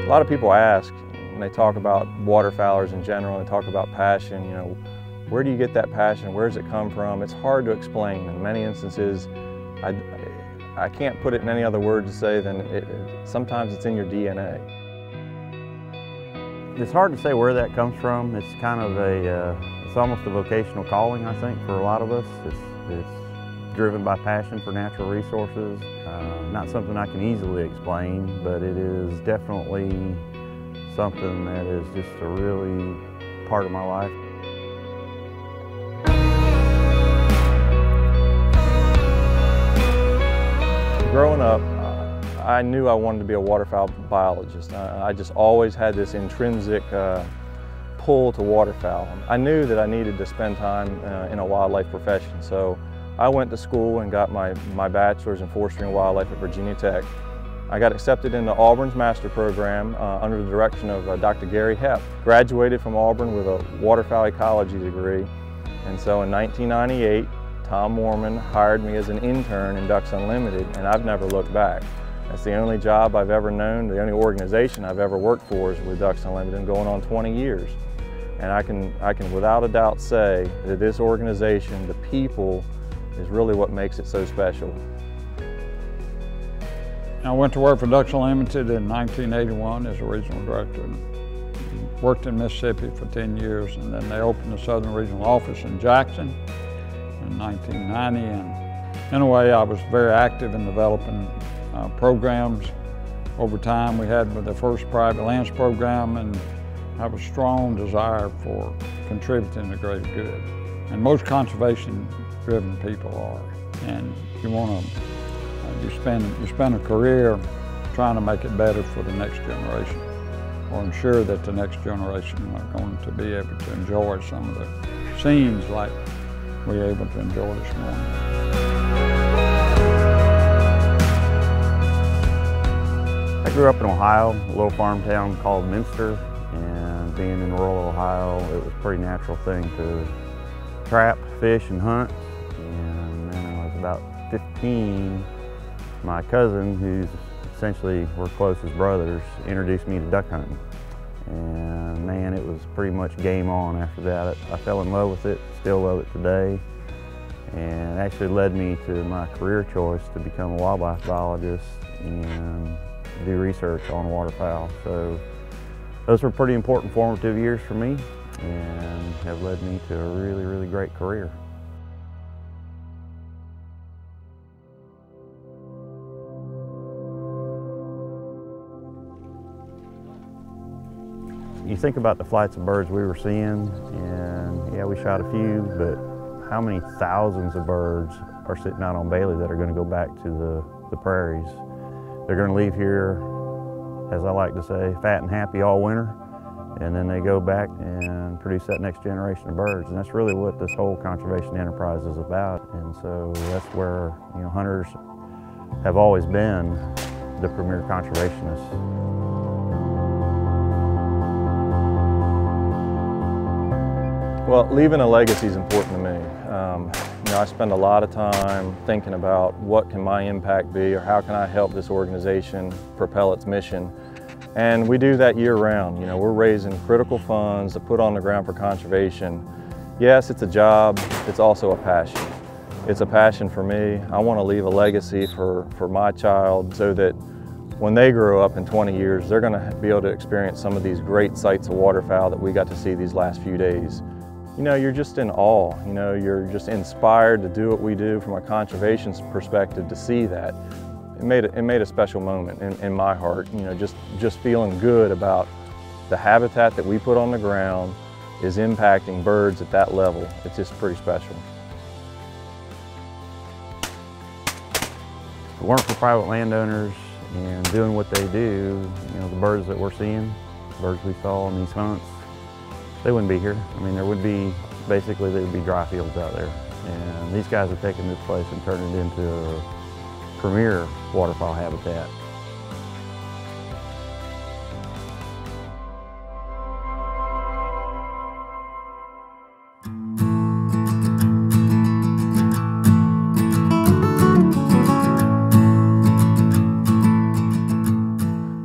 A lot of people ask, when they talk about waterfowlers in general, and they talk about passion, you know, where do you get that passion? Where does it come from? It's hard to explain. In many instances, I can't put it in any other words to say than sometimes it's in your DNA. It's hard to say where that comes from. It's kind of it's almost a vocational calling, I think, for a lot of us. It's driven by passion for natural resources. Not something I can easily explain, but it is definitely something that is just a really part of my life. Growing up, I knew I wanted to be a waterfowl biologist. I just always had this intrinsic pull to waterfowl. I knew that I needed to spend time in a wildlife profession, so I went to school and got my bachelor's in forestry and wildlife at Virginia Tech. I got accepted into Auburn's master program under the direction of Dr. Gary Hepp. Graduated from Auburn with a waterfowl ecology degree, and so in 1998, Tom Mormon hired me as an intern in Ducks Unlimited, and I've never looked back. That's the only job I've ever known, the only organization I've ever worked for is with Ducks Unlimited, going on 20 years. And I can without a doubt say that this organization, the people, is really what makes it so special. I went to work for Ducks Unlimited in 1981 as a regional director. Worked in Mississippi for 10 years, and then they opened the Southern Regional Office in Jackson in 1990. And in a way, I was very active in developing programs. Over time, we had the first private lands program, and I have a strong desire for contributing to greater good. And most conservation-driven people are. And you want to, you spend a career trying to make it better for the next generation, or ensure that the next generation are going to be able to enjoy some of the scenes like we were able to enjoy this morning. I grew up in Ohio, a little farm town called Minster, and being in rural Ohio, it was a pretty natural thing to trap, fish, and hunt. And then I was about 15, my cousin, who's essentially we're close as brothers, introduced me to duck hunting. And man, it was pretty much game on after that. I fell in love with it, still love it today, and actually led me to my career choice to become a wildlife biologist and do research on waterfowl. So those were pretty important formative years for me and have led me to a really, really great career. You think about the flights of birds we were seeing, and yeah, we shot a few, but how many thousands of birds are sitting out on Bailey that are going to go back to the prairies? They're going to leave here, as I like to say, fat and happy all winter, and then they go back and produce that next generation of birds. And that's really what this whole conservation enterprise is about. And so that's where, you know, hunters have always been the premier conservationists. Well, leaving a legacy is important to me. You know, I spend a lot of time thinking about what can my impact be, or how can I help this organization propel its mission. And we do that year round. You know, we're raising critical funds to put on the ground for conservation. Yes, it's a job, it's also a passion. It's a passion for me. I want to leave a legacy for my child so that when they grow up in 20 years, they're going to be able to experience some of these great sights of waterfowl that we got to see these last few days. You know, you're just in awe. You know, you're just inspired to do what we do from a conservation perspective to see that. It made a special moment in my heart. You know, just feeling good about the habitat that we put on the ground is impacting birds at that level. It's just pretty special. If it weren't for private landowners and doing what they do, you know, the birds that we're seeing, the birds we saw in these hunts, they wouldn't be here. I mean, there would be dry fields out there. And these guys have taken this place and turned it into a premier waterfowl habitat.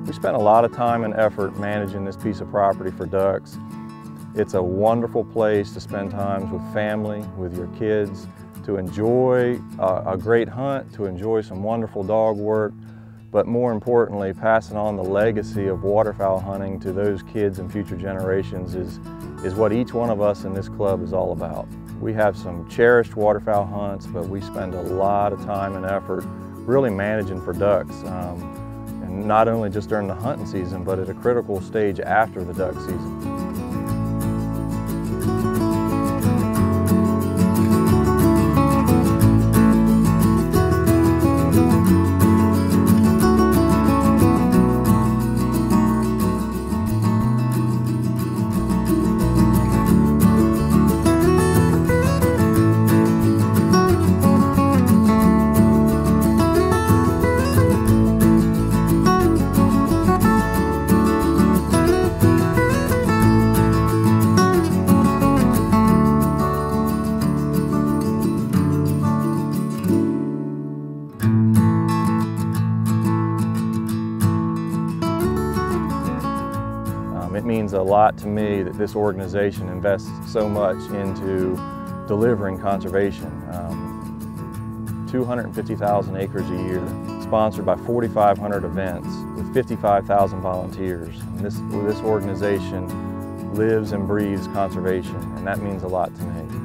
We spent a lot of time and effort managing this piece of property for ducks. It's a wonderful place to spend time with family, with your kids, to enjoy a great hunt, to enjoy some wonderful dog work, but more importantly, passing on the legacy of waterfowl hunting to those kids and future generations is what each one of us in this club is all about. We have some cherished waterfowl hunts, but we spend a lot of time and effort really managing for ducks. And not only just during the hunting season, but at a critical stage after the duck season. It means a lot to me that this organization invests so much into delivering conservation. 250,000 acres a year, sponsored by 4,500 events with 55,000 volunteers. And this organization lives and breathes conservation, and that means a lot to me.